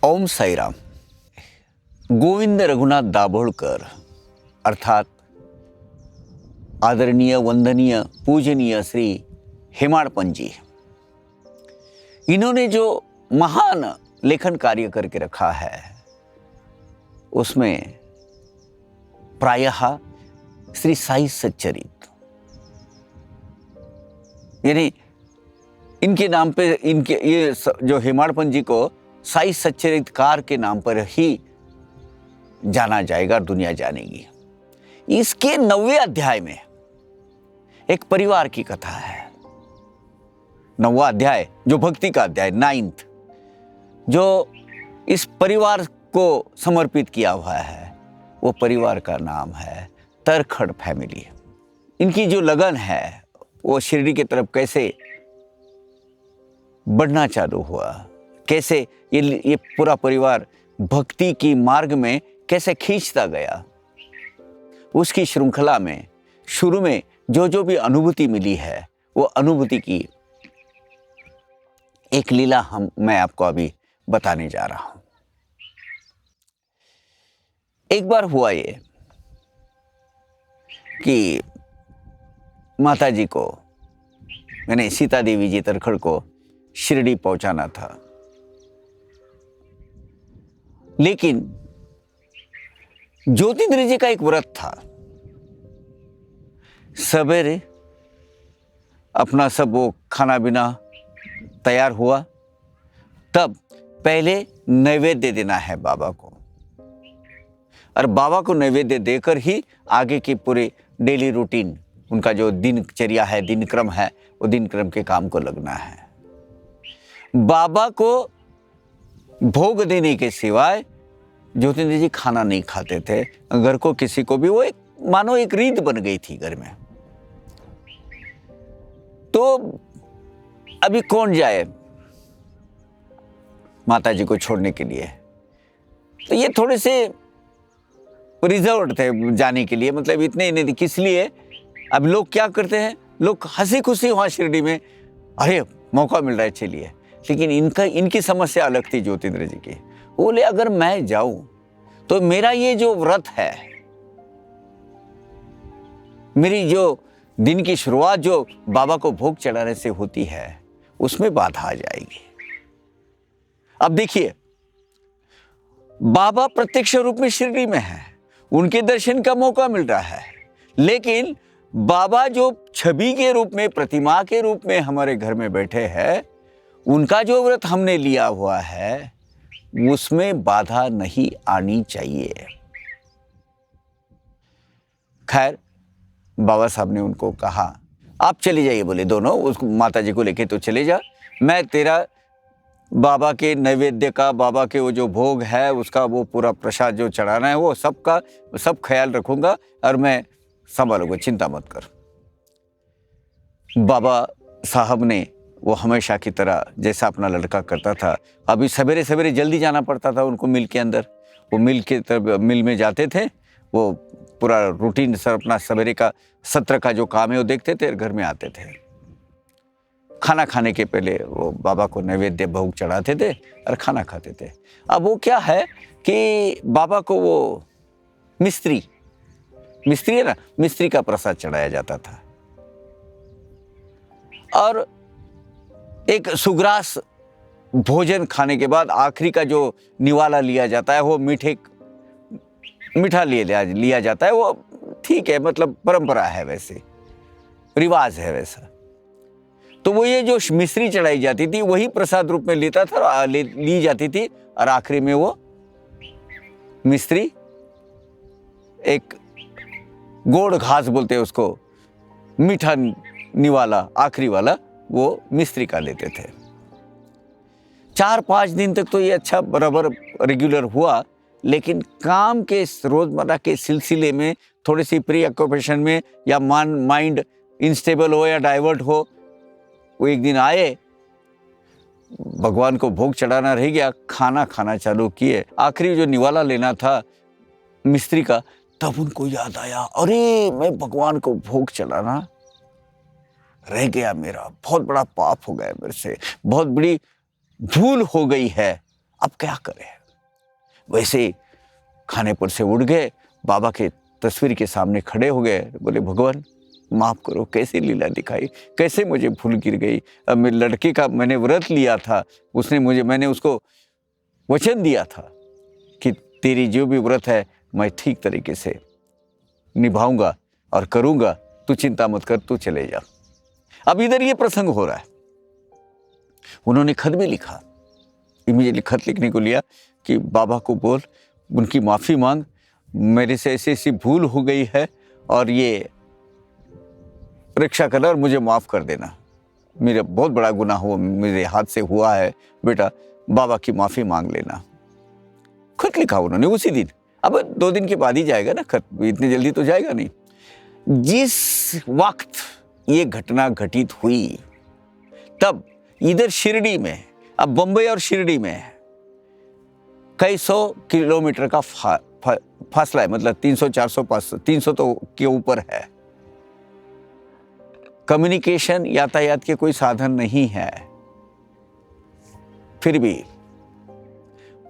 ओम साई राम। गोविंद रघुनाथ दाभोळकर अर्थात आदरणीय, वंदनीय, पूजनीय श्री हेमाडपंत जी, इन्होंने जो महान लेखन कार्य करके रखा है उसमें प्रायः श्री साई सच्चरित, यानी इनके नाम पे, इनके ये जो हेमाडपंत जी को साई सच्चरितकार के नाम पर ही जाना जाएगा, दुनिया जानेगी। इसके 9वें अध्याय में एक परिवार की कथा है। 9वां अध्याय जो भक्ति का अध्याय, 9th, जो इस परिवार को समर्पित किया हुआ है, वो परिवार का नाम है तरखड़ फैमिली। इनकी जो लगन है वो शिरडी की तरफ कैसे बढ़ना चालू हुआ, कैसे ये पूरा परिवार भक्ति की मार्ग में कैसे खींचता गया, उसकी श्रृंखला में शुरू में जो भी अनुभूति मिली है वो अनुभूति की एक लीला मैं आपको अभी बताने जा रहा हूं। एक बार हुआ ये कि माता जी को, मैंने सीता देवी जी तरखड़ को शिरडी पहुंचाना था, लेकिन ज्योतिन्द्र जी का एक व्रत था। सवेरे अपना सब वो खाना पीना तैयार हुआ, तब पहले नैवेद्य देना है बाबा को, और बाबा को नैवेद्य देकर ही आगे की पूरी डेली रूटीन, उनका जो दिनचर्या है, दिनक्रम है, वो दिनक्रम के काम को लगना है। बाबा को भोग देने के सिवाय ज्योतिन्द्र जी खाना नहीं खाते थे। घर को किसी को भी वो एक मानो एक रीत बन गई थी घर में। तो अभी कौन जाए माता जी को छोड़ने के लिए, तो ये थोड़े से रिजर्व थे जाने के लिए, मतलब इतने ही नहीं। किस लिए? अब लोग क्या करते हैं, लोग हंसी खुशी वहां शिरडी में, अरे मौका मिल रहा है चलिए। लेकिन इनकी समस्या अलग थी ज्योतिन्द्र जी की। बोले अगर मैं जाऊं तो मेरा ये जो व्रत है, मेरी जो दिन की शुरुआत जो बाबा को भोग चढ़ाने से होती है, उसमें बाधा आ जाएगी। अब देखिए, बाबा प्रत्यक्ष रूप में शिरडी में है, उनके दर्शन का मौका मिल रहा है, लेकिन बाबा जो छवि के रूप में, प्रतिमा के रूप में हमारे घर में बैठे हैं, उनका जो व्रत हमने लिया हुआ है उसमें बाधा नहीं आनी चाहिए। खैर, बाबा साहब ने उनको कहा आप चले जाइए, बोले दोनों, उसको माता जी को लेके तो चले जा, मैं तेरा बाबा के नैवेद्य का, बाबा के वो जो भोग है उसका, वो पूरा प्रसाद जो चढ़ाना है वो सबका सब ख्याल रखूंगा, और मैं संभालूंगा, चिंता मत कर। बाबा साहब ने वो हमेशा की तरह जैसा अपना लड़का करता था, अभी सवेरे सवेरे जल्दी जाना पड़ता था उनको मिल के अंदर। वो मिल में जाते थे, वो पूरा रूटीन सर अपना सवेरे का सत्र का जो काम है वो देखते थे और घर में आते थे। खाना खाने के पहले वो बाबा को नैवेद्य भोग चढ़ाते थे और खाना खाते थे। अब वो क्या है कि बाबा को वो मिस्त्री है ना, मिस्त्री का प्रसाद चढ़ाया जाता था, और एक सुग्रास भोजन खाने के बाद आखिरी का जो निवाला लिया जाता है वो मीठा लिया जाता है। वो ठीक है, मतलब परंपरा है, वैसे रिवाज है वैसा। तो वो ये जो मिश्री चढ़ाई जाती थी वही प्रसाद रूप में लेता था और ली जाती थी, और आखिरी में वो मिस्त्री एक गोड़ घास बोलते हैं उसको, मीठा निवाला आखिरी वाला, वो मिस्त्री का लेते थे। 4-5 दिन तक तो ये अच्छा बराबर रेगुलर हुआ, लेकिन काम के रोजमर्रा के सिलसिले में, थोड़ी सी प्री ऑक्यूपेशन में, या माइंड इंस्टेबल हो या डाइवर्ट हो, वो एक दिन आए, भगवान को भोग चढ़ाना रह गया, खाना खाना चालू किए, आखिरी जो निवाला लेना था मिस्त्री का, तब उनको याद आया, अरे मैं भगवान को भोग चढ़ाना रह गया, मेरा बहुत बड़ा पाप हो गया, मेरे से बहुत बड़ी भूल हो गई है, अब क्या करें। वैसे ही खाने पर से उठ गए, बाबा के तस्वीर के सामने खड़े हो गए, बोले भगवान माफ़ करो, कैसी लीला दिखाई, कैसे मुझे भूल गिर गई। अब मेरे लड़के का मैंने व्रत लिया था, मैंने उसको वचन दिया था कि तेरी जो भी व्रत है मैं ठीक तरीके से निभाऊंगा और करूंगा, तू चिंता मत कर, तू चले जा। अब इधर ये प्रसंग हो रहा है। उन्होंने खत भी लिखा, इमीडिएटली खत लिखने को लिया कि बाबा को बोल, उनकी माफ़ी मांग, मेरे से ऐसी ऐसी भूल हो गई है और ये रक्षा करना और मुझे माफ़ कर देना, मेरा बहुत बड़ा गुनाह हुआ, मेरे हाथ से हुआ है, बेटा बाबा की माफ़ी मांग लेना। खत लिखा उन्होंने उसी दिन। अब 2 दिन के बाद ही जाएगा ना खत, इतनी जल्दी तो जाएगा नहीं। जिस वक्त ये घटना घटित हुई तब इधर शिरडी में, अब बंबई और शिरडी में कई 100 किलोमीटर का फासला है, मतलब 300 400 500 300 तो के ऊपर है। कम्युनिकेशन, यातायात के कोई साधन नहीं है। फिर भी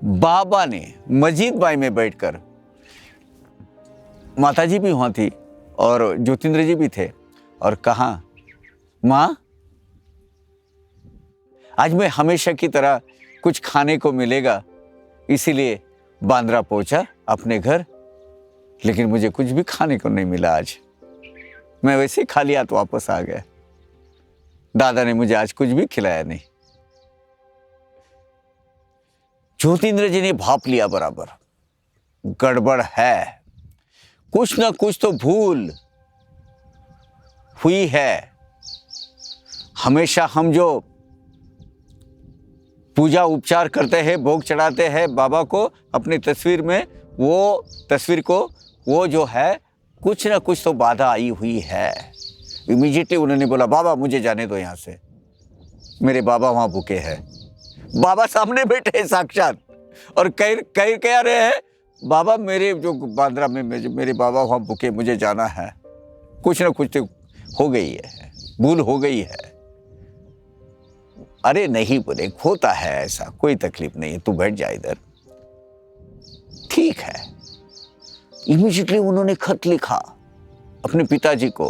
बाबा ने मस्जिद बाई में बैठकर, माताजी भी वहां थी और ज्योतिन्द्र जी भी थे, और कहा माँ आज मैं हमेशा की तरह कुछ खाने को मिलेगा, इसीलिए बांद्रा पहुंचा अपने घर, लेकिन मुझे कुछ भी खाने को नहीं मिला आज। मैं वैसे ही खाली हाथ वापस आ गया। दादा ने मुझे आज कुछ भी खिलाया नहीं। ज्योतिन्द्र जी ने भाप लिया बराबर, गड़बड़ है, कुछ ना कुछ तो भूल हुई है। हमेशा हम जो पूजा उपचार करते हैं, भोग चढ़ाते हैं बाबा को अपनी तस्वीर में, वो तस्वीर को, वो जो है कुछ ना कुछ तो बाधा आई हुई है। इमीडिएटली उन्होंने बोला बाबा मुझे जाने दो यहाँ से, मेरे बाबा वहाँ भूखे हैं। बाबा सामने बैठे हैं साक्षात, और कह रहे हैं बाबा मेरे जो बांद्रा में मेरे बाबा वहाँ भूखे, मुझे जाना है। कुछ ना कुछ तो हो गई है, भूल हो गई है। अरे नहीं बोले, होता है ऐसा, कोई तकलीफ नहीं है, तू बैठ जा इधर, ठीक है। इमीडिएटली उन्होंने खत लिखा अपने पिताजी को।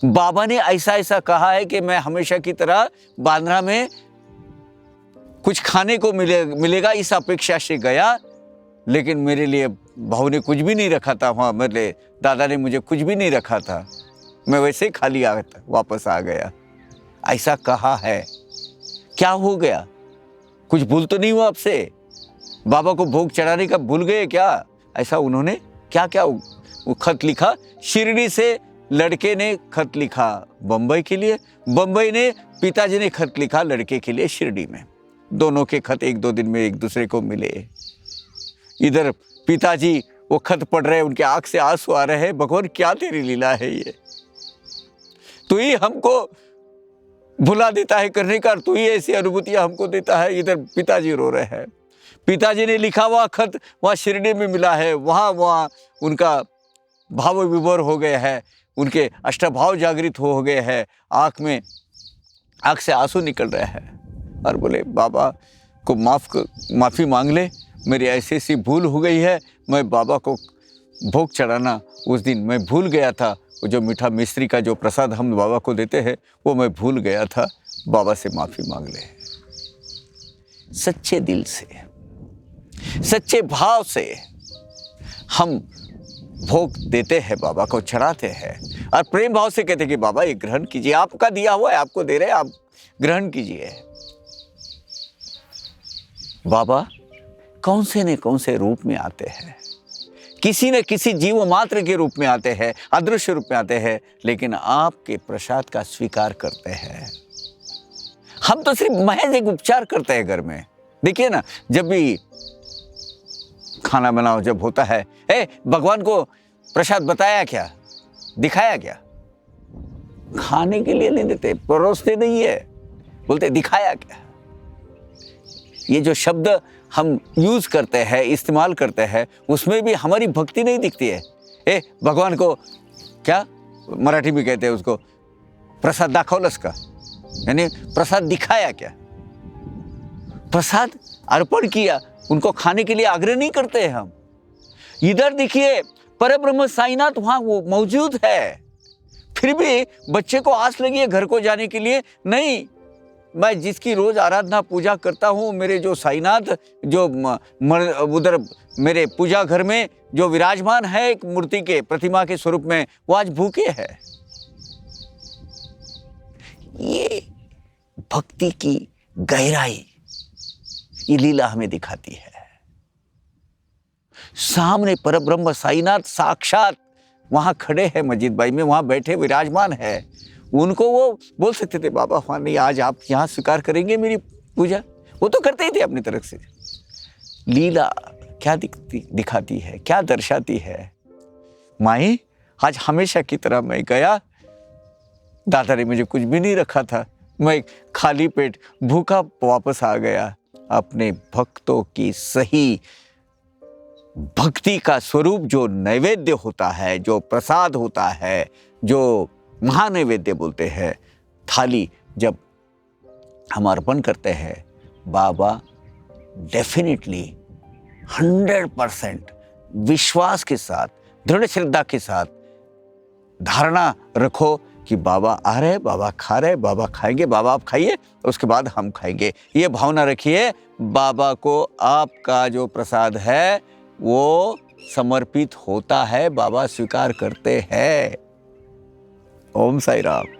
बाबा ने ऐसा ऐसा कहा है कि मैं हमेशा की तरह बांद्रा में कुछ खाने को मिलेगा इस अपेक्षा से गया, लेकिन मेरे लिए बहू ने कुछ भी नहीं रखा था वहाँ, मेरे दादा ने मुझे कुछ भी नहीं रखा था, मैं वैसे ही खाली वापस आ गया। ऐसा कहा है। क्या हो गया? कुछ भूल तो नहीं हुआ आपसे? बाबा को भोग चढ़ाने का भूल गए क्या? ऐसा उन्होंने क्या क्या वो खत लिखा। शिरडी से लड़के ने खत लिखा बंबई के लिए, बंबई ने पिताजी ने खत लिखा लड़के के लिए शिरडी में। दोनों के खत 1-2 दिन में एक दूसरे को मिले। इधर पिताजी वो खत पढ़ रहे, उनके आंख से आंसू आ रहे हैं, भगवान क्या तेरी लीला है ये, तू ही हमको भुला देता है करने का, तू ही ऐसी अनुभूतियां हमको देता है। इधर पिताजी रो रहे हैं। पिताजी ने लिखा हुआ खत वहाँ शिरडी में मिला है, वहाँ उनका भाव विभोर हो गए हैं, उनके अष्टभाव जागृत हो गए हैं, आँख से आंसू निकल रहे हैं, और बोले बाबा को माफ़ी मांग ले, मेरी ऐसी ऐसी भूल हो गई है, मैं बाबा को भोग चढ़ाना उस दिन मैं भूल गया था, वो जो मीठा मिश्री का जो प्रसाद हम बाबा को देते हैं वो मैं भूल गया था, बाबा से माफ़ी मांग ले। सच्चे दिल से, सच्चे भाव से हम भोग देते हैं, बाबा को चढ़ाते हैं, और प्रेम भाव से कहते हैं कि बाबा ये ग्रहण कीजिए, आपका दिया हुआ है, आपको दे रहे हैं, आप ग्रहण कीजिए। बाबा कौन से रूप में आते हैं, किसी न किसी जीव मात्र के रूप में आते हैं, अदृश्य रूप में आते हैं, लेकिन आपके प्रसाद का स्वीकार करते हैं। हम तो सिर्फ महज एक उपचार करते हैं घर में। देखिए ना, जब भी खाना बनाओ जब होता है, भगवान को प्रसाद बताया क्या, दिखाया क्या? खाने के लिए नहीं देते, परोसते नहीं है, बोलते दिखाया क्या। ये जो शब्द हम यूज करते हैं, इस्तेमाल करते हैं, उसमें भी हमारी भक्ति नहीं दिखती है। भगवान को क्या मराठी में कहते हैं उसको, प्रसाद दाखवलस का, यानी प्रसाद दिखाया क्या। प्रसाद अर्पण किया, उनको खाने के लिए आग्रह नहीं करते हैं हम। इधर देखिए परब्रह्म साईनाथ वहां वो मौजूद है, फिर भी बच्चे को आस लगी है घर को जाने के लिए। नहीं, मैं जिसकी रोज आराधना पूजा करता हूँ, मेरे जो साईनाथ जो उधर मेरे पूजा घर में जो विराजमान है एक मूर्ति के प्रतिमा के स्वरूप में, वो आज भूखे है। ये भक्ति की गहराई ये लीला हमें दिखाती है। सामने परब्रह्म साईनाथ साक्षात वहां खड़े हैं, मस्जिद भाई में वहां बैठे विराजमान है। उनको वो बोल सकते थे बाबा वहां नहीं, आज आप यहां स्वीकार करेंगे मेरी पूजा, वो तो करते ही थे अपनी तरफ से। लीला क्या दिखाती है, क्या दर्शाती है। माई आज हमेशा की तरह मैं गया, दादा ने मुझे कुछ भी नहीं रखा था, मैं खाली पेट भूखा वापस आ गया। अपने भक्तों की सही भक्ति का स्वरूप जो नैवेद्य होता है, जो प्रसाद होता है, जो महानैवेद्य बोलते हैं, थाली जब हम अर्पण करते हैं, बाबा डेफिनेटली 100% विश्वास के साथ, दृढ़ श्रद्धा के साथ धारणा रखो कि बाबा आ रहे, बाबा खा रहे, बाबा खाएंगे, बाबा आप खाइए, उसके बाद हम खाएंगे। ये भावना रखिए, बाबा को आपका जो प्रसाद है वो समर्पित होता है, बाबा स्वीकार करते हैं। ओम साई राम।